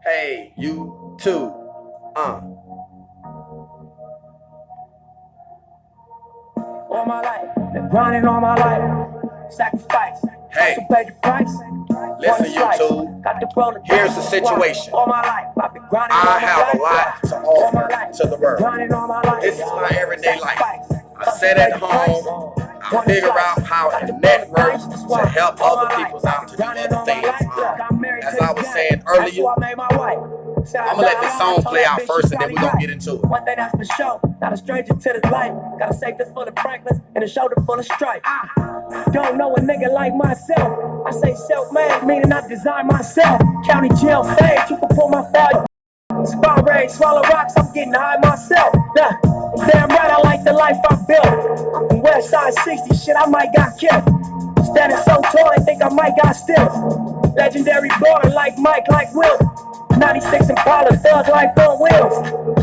Hey, you too. Uh. All my life, been grinding all my life. Sacrifice, Hey, hustle, pay the price. listen, YouTube. Got the roll. Here's the situation. All my life, I've been grinding I all my have life. a lot to All my offer life, to the world. grinding all my life. This is my everyday life. Sacrifice, I sit at home. I figure out how to network to help other people out to do other things. As I was saying earlier, I'm gonna let this song play out first, and then we're gonna get into it. One thing that's for sure, not a stranger to this life. Got a safe that's full of Franklins and a shoulder full of stripe. Don't know a nigga like myself. I say self-made, meaning I design myself. County jail fade, you can pull my value. Spot raid, swallow rocks, I'm getting high myself. Nah, damn right, I like the life I built. I'm from West Side 60, shit, I might got killed. Standing so tall, I think I might got stills. Legendary baller like Mike, like Will. 96 Impala, thug life on wheels.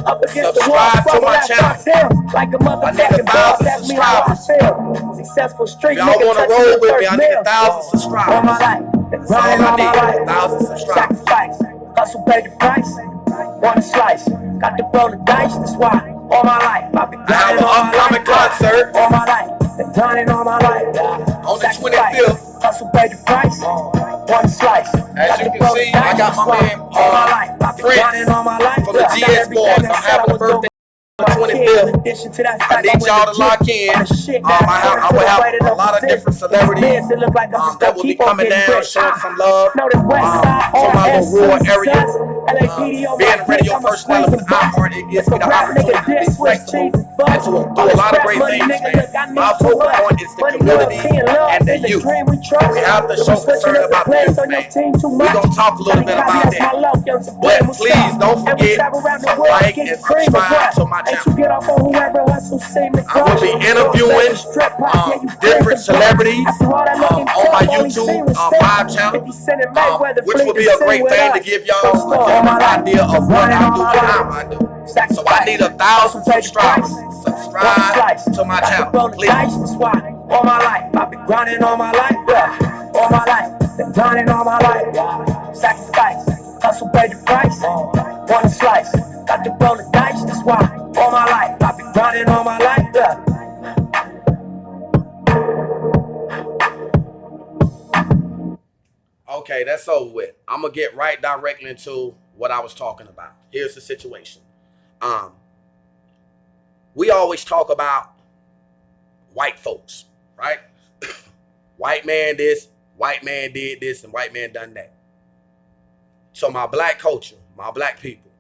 Up against the wall, Subscribe to my channel. like a motherfucking boss, that's me how I feel. Successful street If y'all nigga, wanna roll with me, I need 1,000 subscribers. All my life, That's all I need, 1,000 subscribers. Sacrifice, hustle, pay the price. One slice, got to roll the dice, that's why. All my life, I've been grinding all my life. I have an upcoming concert all my life, been grinding all my life. on the 25th. Hustle, pay the price. One slice. As you can see, I got my man Prince from the GS Boys. I'm having a birthday on the 25th. I need y'all to lock in. I will have a lot of different celebrities that will be coming down, showing some love to my Aurora area. Being a radio personality with iHeart, it gives me the opportunity to be flexible and to do a lot of great things, man. My focal point is the community and the youth. We have to show concern about the youth, man. We're going to talk a little bit about that. But please don't forget to like and subscribe to my channel. I will be interviewing different celebrities on my YouTube live channel, which will be a great thing to give y'all an idea of what I do and how I do. So I need 1,000 subscribers. Subscribe to my channel, please. All my life, I've been grinding all my life. All my life, been grinding all my life. Sacrifice, hustle, pay the price. One slice, got to roll the dice. That's why. All my life, I've been grinding all my life. Okay, that's over with. I'm gonna get right directly into what I was talking about. Here's the situation. We always talk about white folks, right? White man this, white man did this, and white man done that. So my black culture, my black people,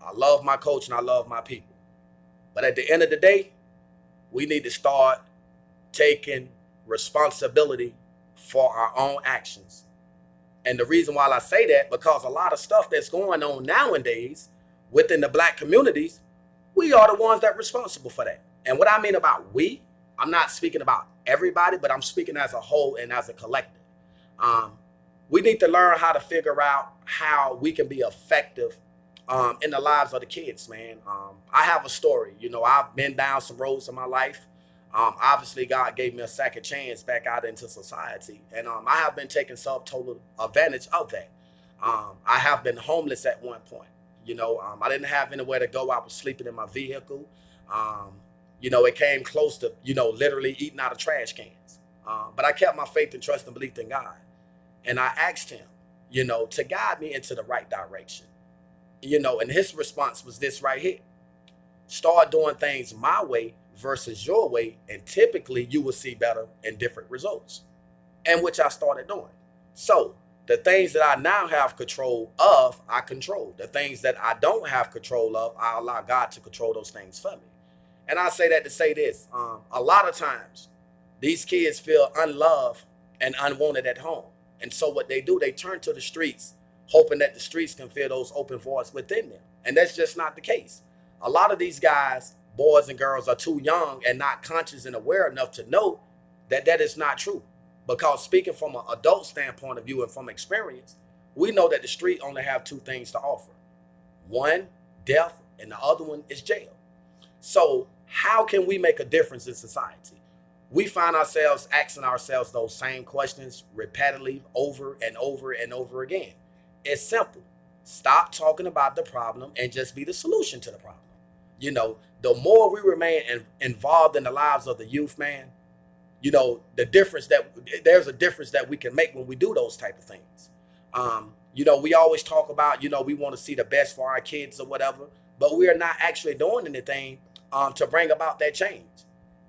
I love my culture and I love my people. But at the end of the day, we need to start taking responsibility for our own actions. And the reason why I say that, because a lot of stuff that's going on nowadays within the black communities, we are the ones that are responsible for that. And what I mean about we, I'm not speaking about everybody, but I'm speaking as a whole and as a collective. We need to learn how to figure out how we can be effective in the lives of the kids, man. I have a story. You know, I've been down some roads in my life. Obviously, God gave me a second chance back out into society. And I have been taking some total advantage of that. I have been homeless at one point. You know, I didn't have anywhere to go. I was sleeping in my vehicle. You know, it came close to, you know, literally eating out of trash cans. But I kept my faith and trust and belief in God. And I asked him, you know, to guide me into the right direction. You know, and his response was this right here. Start doing things my way versus your way, and typically you will see better and different results. And which I started doing. So the things that I now have control of, I control. The things that I don't have control of, I allow God to control those things for me. And I say that to say this. A lot of times, these kids feel unloved and unwanted at home. And so what they do, they turn to the streets, hoping that the streets can fill those open voids within them. And that's just not the case. A lot of these guys, boys and girls, are too young and not conscious and aware enough to know that that is not true. Because speaking from an adult standpoint of view and from experience, we know that the street only have two things to offer. One, death, and the other one is jail. So how can we make a difference in society? We find ourselves asking ourselves those same questions repeatedly over and over and over again. It's simple. Stop talking about the problem and just be the solution to the problem. You know, the more we remain involved in the lives of the youth, man, you know, there's a difference that we can make when we do those type of things. You know, we always talk about, you know, we want to see the best for our kids or whatever, but we are not actually doing anything to bring about that change.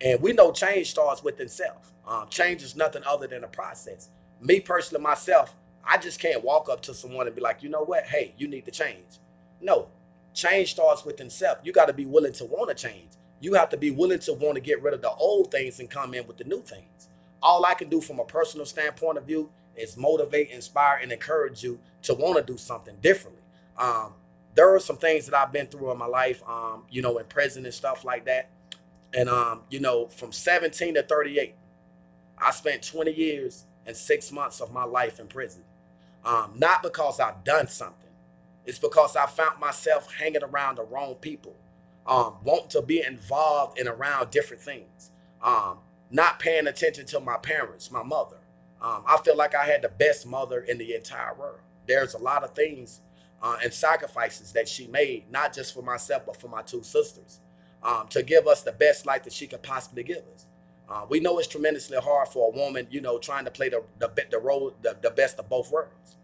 And we know change starts within self. Change is nothing other than a process. Me personally, myself, I just can't walk up to someone and be like, you know what, hey, you need to change. No, change starts within self. You got to be willing to want to change. You have to be willing to want to get rid of the old things and come in with the new things. All I can do from a personal standpoint of view is motivate, inspire, and encourage you to want to do something differently. There are some things that I've been through in my life, you know, in prison and stuff like that. And, you know, from 17 to 38, I spent 20 years and 6 months of my life in prison. Not because I've done something. It's because I found myself hanging around the wrong people, wanting to be involved and around different things, not paying attention to my parents, my mother. I feel like I had the best mother in the entire world. There's a lot of things and sacrifices that she made, not just for myself, but for my two sisters, to give us the best life that she could possibly give us. We know it's tremendously hard for a woman, you know, trying to play the role, the best of both worlds.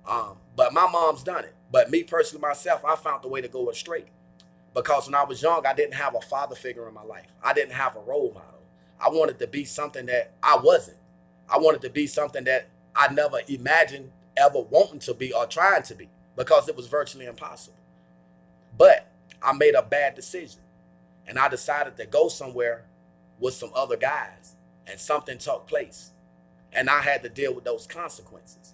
But my mom's done it. But me personally, myself, I found the way to go straight. Because when I was young, I didn't have a father figure in my life. I didn't have a role model. I wanted to be something that I wasn't. I wanted to be something that I never imagined ever wanting to be or trying to be, because it was virtually impossible. But I made a bad decision, and I decided to go somewhere with some other guys, and something took place, and I had to deal with those consequences.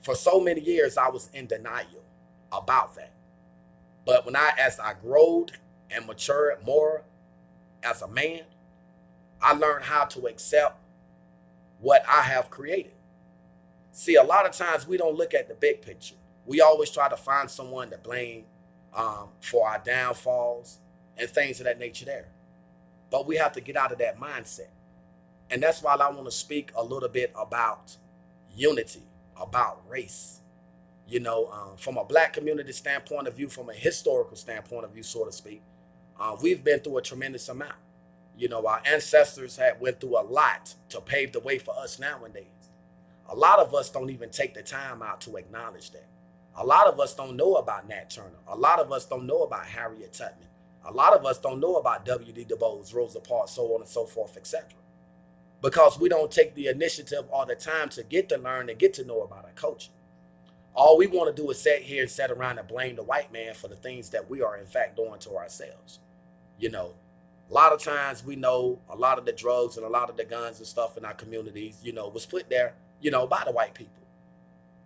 For so many years, I was in denial about that. But as I growed and matured more as a man, I learned how to accept what I have created. See, a lot of times we don't look at the big picture. We always try to find someone to blame for our downfalls and things of that nature there. But we have to get out of that mindset. And that's why I want to speak a little bit about unity, about race. You know, from a black community standpoint of view, from a historical standpoint of view, so to speak, we've been through a tremendous amount. You know, our ancestors had went through a lot to pave the way for us nowadays. A lot of us don't even take the time out to acknowledge that. A lot of us don't know about Nat Turner. A lot of us don't know about Harriet Tubman. A lot of us don't know about W.D. Du Bois, Rosa Parks, so on and so forth, etc. Because we don't take the initiative or the time to get to learn and get to know about our culture. All we want to do is sit here and sit around and blame the white man for the things that we are in fact doing to ourselves. You know, a lot of times we know a lot of the drugs and a lot of the guns and stuff in our communities, you know, was put there, you know, by the white people.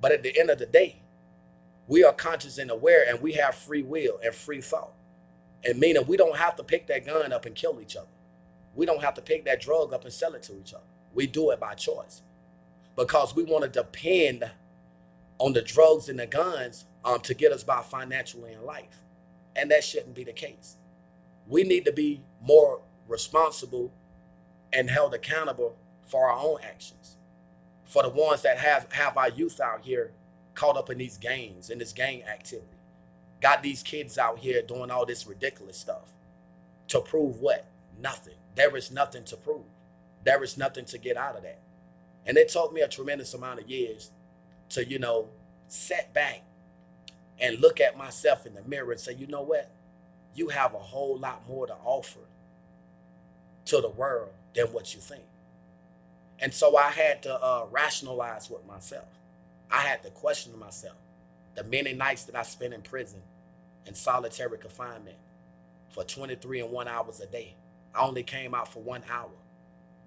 But at the end of the day, we are conscious and aware, and we have free will and free thought. And meaning we don't have to pick that gun up and kill each other. We don't have to pick that drug up and sell it to each other. We do it by choice, because we want to depend on the drugs and the guns to get us by financially in life. And that shouldn't be the case. We need to be more responsible and held accountable for our own actions. For the ones that have our youth out here caught up in these gangs and this gang activity. Got these kids out here doing all this ridiculous stuff. To prove what? Nothing. There is nothing to prove. There is nothing to get out of that. And it took me a tremendous amount of years to, you know, sit back and look at myself in the mirror and say, you know what? You have a whole lot more to offer to the world than what you think. And so I had to rationalize with myself. I had to question myself. The many nights that I spent in prison in solitary confinement for 23 and 1 hours a day. I only came out for 1 hour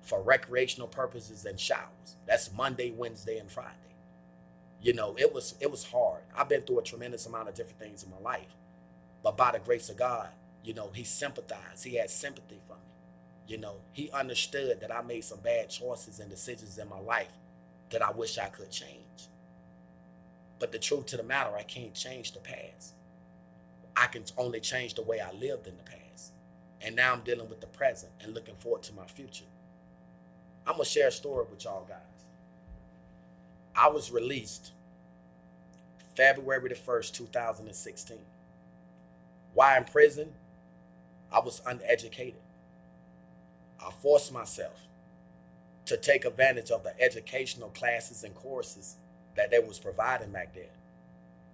for recreational purposes and showers. That's Monday, Wednesday, and Friday. You know, it was hard. I've been through a tremendous amount of different things in my life. But by the grace of God, you know, he sympathized. He had sympathy for me. You know, he understood that I made some bad choices and decisions in my life that I wish I could change. But the truth to the matter, I can't change the past. I can only change the way I lived in the past. And now I'm dealing with the present and looking forward to my future. I'm going to share a story with y'all guys. I was released February the 1st, 2016. Why in prison? I was uneducated. I forced myself to take advantage of the educational classes and courses that they was providing back there.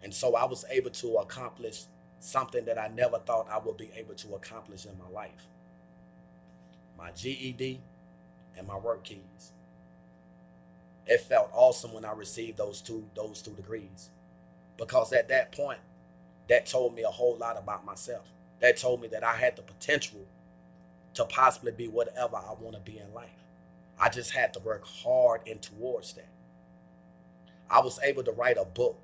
And so I was able to accomplish something that I never thought I would be able to accomplish in my life. My GED and my work keys. It felt awesome when I received those two degrees, because at that point, that told me a whole lot about myself. That told me that I had the potential to possibly be whatever I want to be in life. I just had to work hard and towards that. I was able to write a book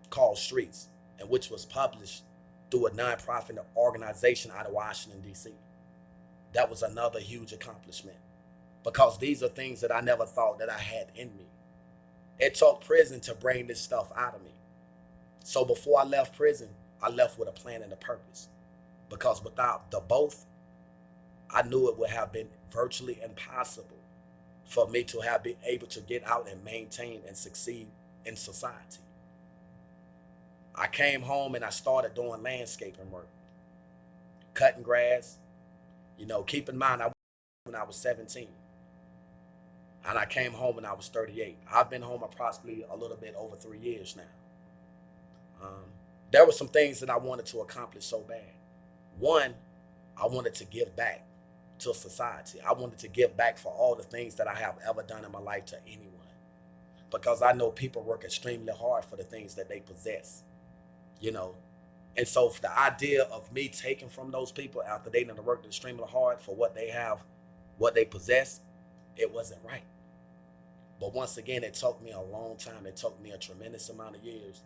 called Streets, and which was published through a nonprofit organization out of Washington, D.C. That was another huge accomplishment, because these are things that I never thought that I had in me. It took prison to bring this stuff out of me. So before I left prison, I left with a plan and a purpose, because without the both, I knew it would have been virtually impossible for me to have been able to get out and maintain and succeed in society. I came home and I started doing landscaping work, cutting grass. Keep in mind, when I was 17, and I came home when I was 38. I've been home approximately a little bit over 3 years now. There were some things that I wanted to accomplish so bad. One, I wanted to give back to society. I wanted to give back for all the things that I have ever done in my life to anyone, because I know people work extremely hard for the things that they possess, and so for the idea of me taking from those people after they done worked extremely hard for what they have, what they possess, it wasn't right. But once again, it took me a long time. It took me a tremendous amount of years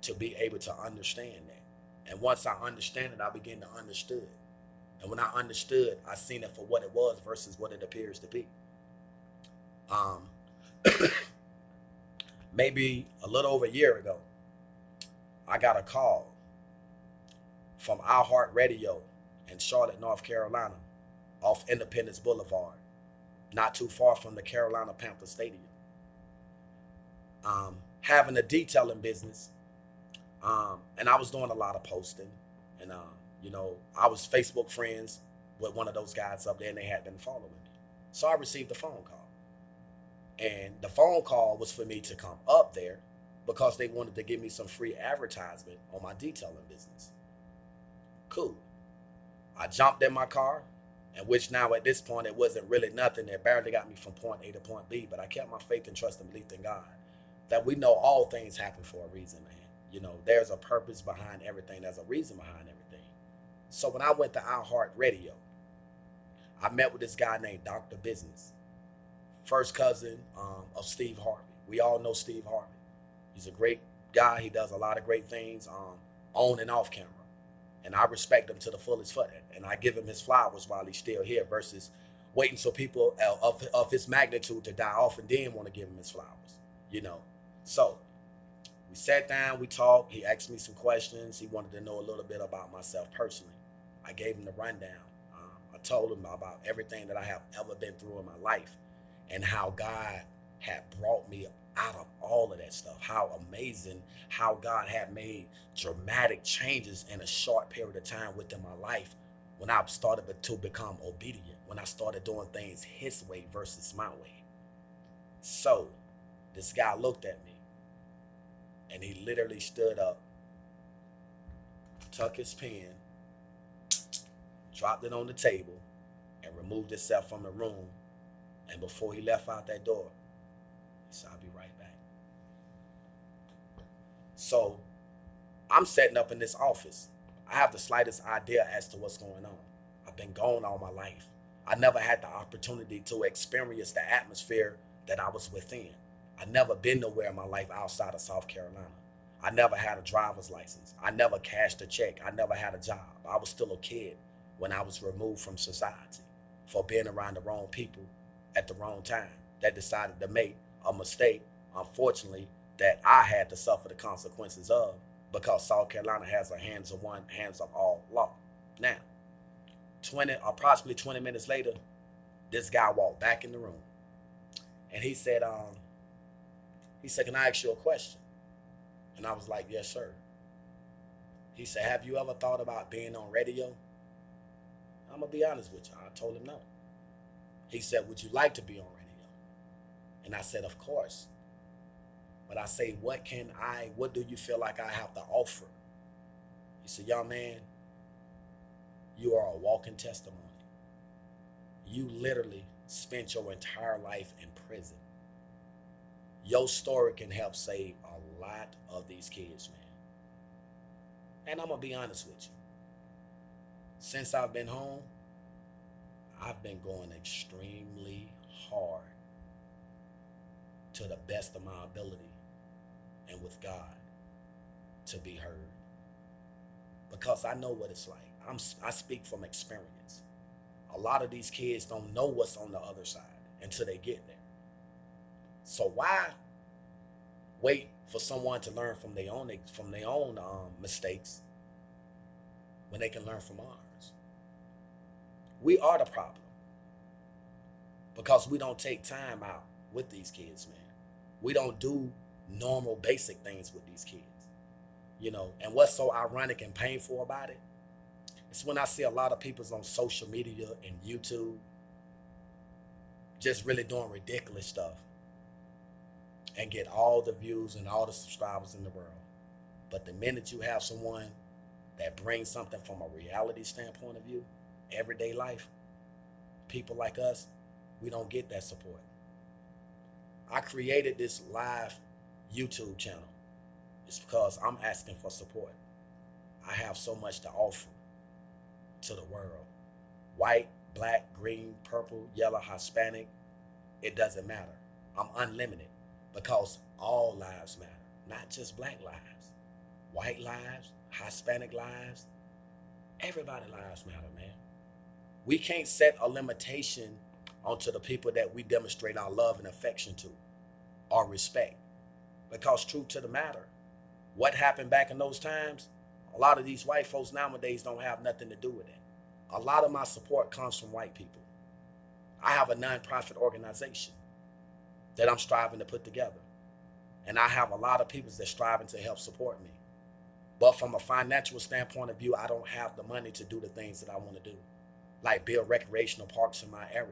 to be able to understand that. And once I understand it, I began to understood. And when I understood, I seen it for what it was versus what it appears to be. Maybe a little over a year ago, I got a call from iHeartRadio in Charlotte, North Carolina, off Independence Boulevard, not too far from the Carolina Panther Stadium. Having a detailing business, and I was doing a lot of posting, and I was Facebook friends with one of those guys up there, and they had been following me. So I received a phone call, and the phone call was for me to come up there because they wanted to give me some free advertisement on my detailing business. Cool. I jumped in my car, and which now at this point, it wasn't really nothing. It barely got me from point A to point B, but I kept my faith and trust and belief in God, that we know all things happen for a reason, man. There's a purpose behind everything. There's a reason behind everything. So when I went to iHeartRadio, I met with this guy named Dr. Business, first cousin of Steve Harvey. We all know Steve Harvey. He's a great guy. He does a lot of great things on and off camera. And I respect him to the fullest for that. And I give him his flowers while he's still here versus waiting for people of his magnitude to die off and then want to give him his flowers, So we sat down, we talked. He asked me some questions. He wanted to know a little bit about myself personally. I gave him the rundown. I told him about everything that I have ever been through in my life and how God had brought me out of all of that stuff. How amazing, how God had made dramatic changes in a short period of time within my life when I started to become obedient, when I started doing things his way versus my way. So this guy looked at me and he literally stood up, took his pen, dropped it on the table, and removed himself from the room. And before he left out that door, he said, "I'll be right back." So I'm setting up in this office. I have the slightest idea as to what's going on. I've been gone all my life. I never had the opportunity to experience the atmosphere that I was within. I never been nowhere in my life outside of South Carolina. I never had a driver's license. I never cashed a check. I never had a job. I was still a kid when I was removed from society for being around the wrong people at the wrong time that decided to make a mistake, unfortunately, that I had to suffer the consequences of, because South Carolina has a hands of one, hands of all law. Now, approximately 20 minutes later, this guy walked back in the room, and he said, "Can I ask you a question?" And I was like, yes, sir. He said, have you ever thought about being on radio? I'm going to be honest with you. I told him no. He said, would you like to be on radio? And I said, of course. But I say, what do you feel like I have to offer? He said, young man, you are a walking testimony. You literally spent your entire life in prison. Your story can help save a lot of these kids, man. And I'm going to be honest with you. Since I've been home, I've been going extremely hard to the best of my ability and with God to be heard. Because I know what it's like. I speak from experience. A lot of these kids don't know what's on the other side until they get there. So why wait for someone to learn from their own mistakes when they can learn from ours? We are the problem because we don't take time out with these kids, man. We don't do normal, basic things with these kids, And what's so ironic and painful about it? It's when I see a lot of people on social media and YouTube just really doing ridiculous stuff and get all the views and all the subscribers in the world. But the minute you have someone that brings something from a reality standpoint of view, everyday life, people like us, we don't get that support. I created this live YouTube channel. It's because I'm asking for support. I have so much to offer to the world. White, black, green, purple, yellow, Hispanic, it doesn't matter. I'm unlimited because all lives matter, not just black lives. White lives, Hispanic lives, everybody's lives matter, man. We can't set a limitation onto the people that we demonstrate our love and affection to or respect. Because truth to the matter, what happened back in those times, a lot of these white folks nowadays don't have nothing to do with it. A lot of my support comes from white people. I have a nonprofit organization that I'm striving to put together. And I have a lot of people that are striving to help support me. But from a financial standpoint of view, I don't have the money to do the things that I want to do, like build recreational parks in my area,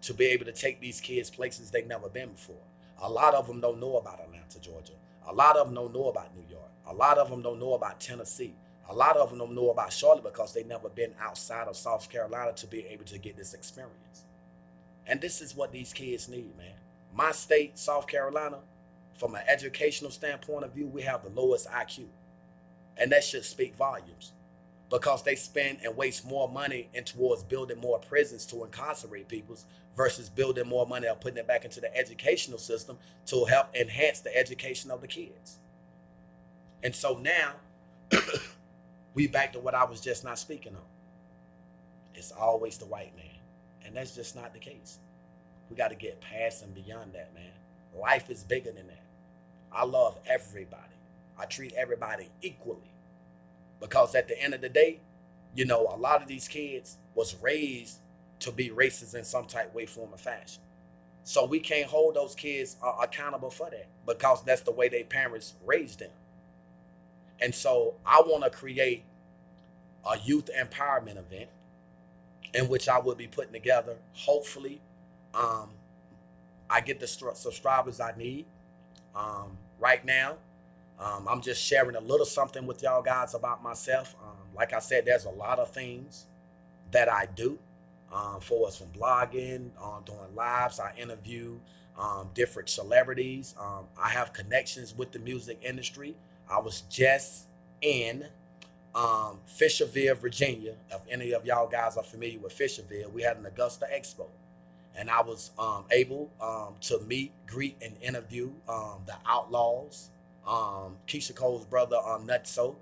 to be able to take these kids places they've never been before. A lot of them don't know about Atlanta, Georgia. A lot of them don't know about New York. A lot of them don't know about Tennessee. A lot of them don't know about Charlotte because they've never been outside of South Carolina to be able to get this experience. And this is what these kids need, man. My state, South Carolina, from an educational standpoint of view, we have the lowest IQ. And that should speak volumes because they spend and waste more money in towards building more prisons to incarcerate people versus building more money or putting it back into the educational system to help enhance the education of the kids. And so now we back to what I was just not speaking on. It's always the white man. And that's just not the case. We got to get past and beyond that, man. Life is bigger than that. I love everybody. I treat everybody equally because at the end of the day, a lot of these kids was raised to be racist in some type, way, form, or fashion. So we can't hold those kids accountable for that because that's the way their parents raised them. And so I want to create a youth empowerment event in which I will be putting together. Hopefully, I get the subscribers I need. Right now, I'm just sharing a little something with y'all guys about myself. Like I said, there's a lot of things that I do for us, from blogging, doing lives. I interview different celebrities. I have connections with the music industry. I was just in Fisherville, Virginia. If any of y'all guys are familiar with Fisherville, we had an Augusta Expo. And I was able to meet, greet, and interview the Outlaws, Keisha Cole's brother, Nutso.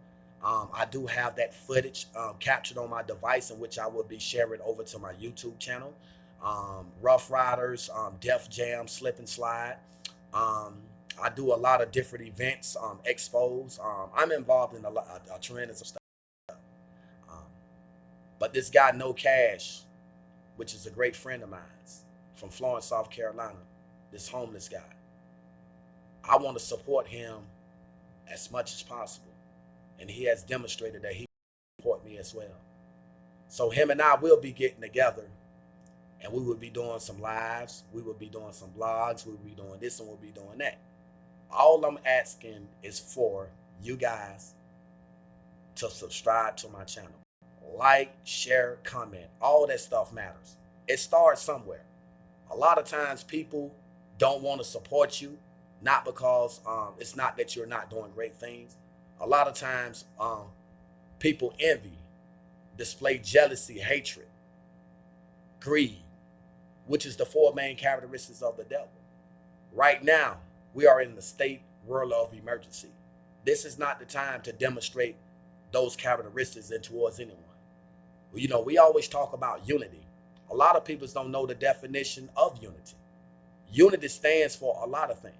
I do have that footage captured on my device, in which I will be sharing over to my YouTube channel. Rough Riders, Def Jam, Slip and Slide. I do a lot of different events, expos. I'm involved in a tremendous of stuff. But this guy, No Cash, which is a great friend of mine from Florence, South Carolina, this homeless guy, I want to support him as much as possible. And he has demonstrated that he support me as well. So him and I will be getting together, and we will be doing some lives. We will be doing some blogs. We will be doing this and we'll be doing that. All I'm asking is for you guys to subscribe to my channel. Like, share, comment. All that stuff matters. It starts somewhere. A lot of times people don't want to support you, not because it's not that you're not doing great things. A lot of times people envy, display jealousy, hatred, greed, which is the four main characteristics of the devil. Right now, we are in the state world of emergency. This is not the time to demonstrate those characteristics and towards anyone. You know, we always talk about unity. A lot of people don't know the definition of unity. Unity stands for a lot of things.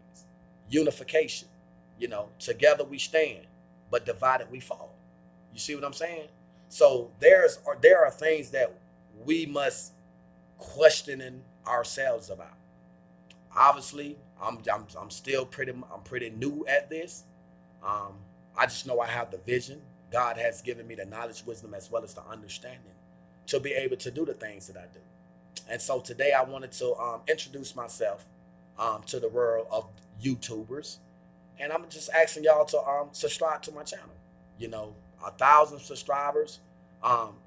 Unification, you know, together we stand, but divided we fall. You see what I'm saying? So there are things that we must question ourselves about. Obviously, I'm still pretty new at this. I just know I have the vision. God has given me the knowledge, wisdom, as well as the understanding to be able to do the things that I do. And so today I wanted to introduce myself to the world of YouTubers. And I'm just asking y'all to subscribe to my channel. You know, 1,000 subscribers.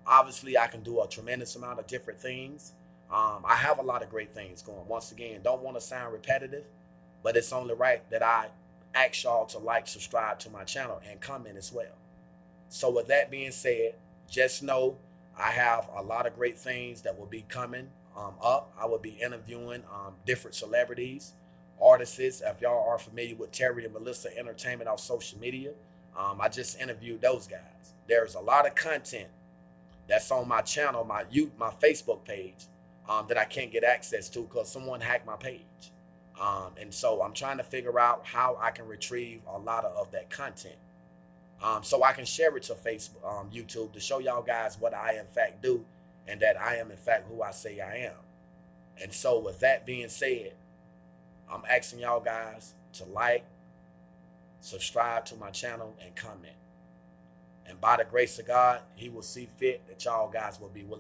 Obviously, I can do a tremendous amount of different things. I have a lot of great things going. Once again, don't want to sound repetitive, but it's only right that I ask y'all to like, subscribe to my channel, and comment as well. So with that being said, just know I have a lot of great things that will be coming up. I will be interviewing different celebrities, artists. If y'all are familiar with Terry and Melissa Entertainment on social media, I just interviewed those guys. There's a lot of content that's on my channel, my Facebook page, that I can't get access to because someone hacked my page. And so I'm trying to figure out how I can retrieve a lot of that content. So I can share it to Facebook, YouTube, to show y'all guys what I in fact do, and that I am in fact who I say I am. And so with that being said, I'm asking y'all guys to like, subscribe to my channel, and comment. And by the grace of God, he will see fit that y'all guys will be willing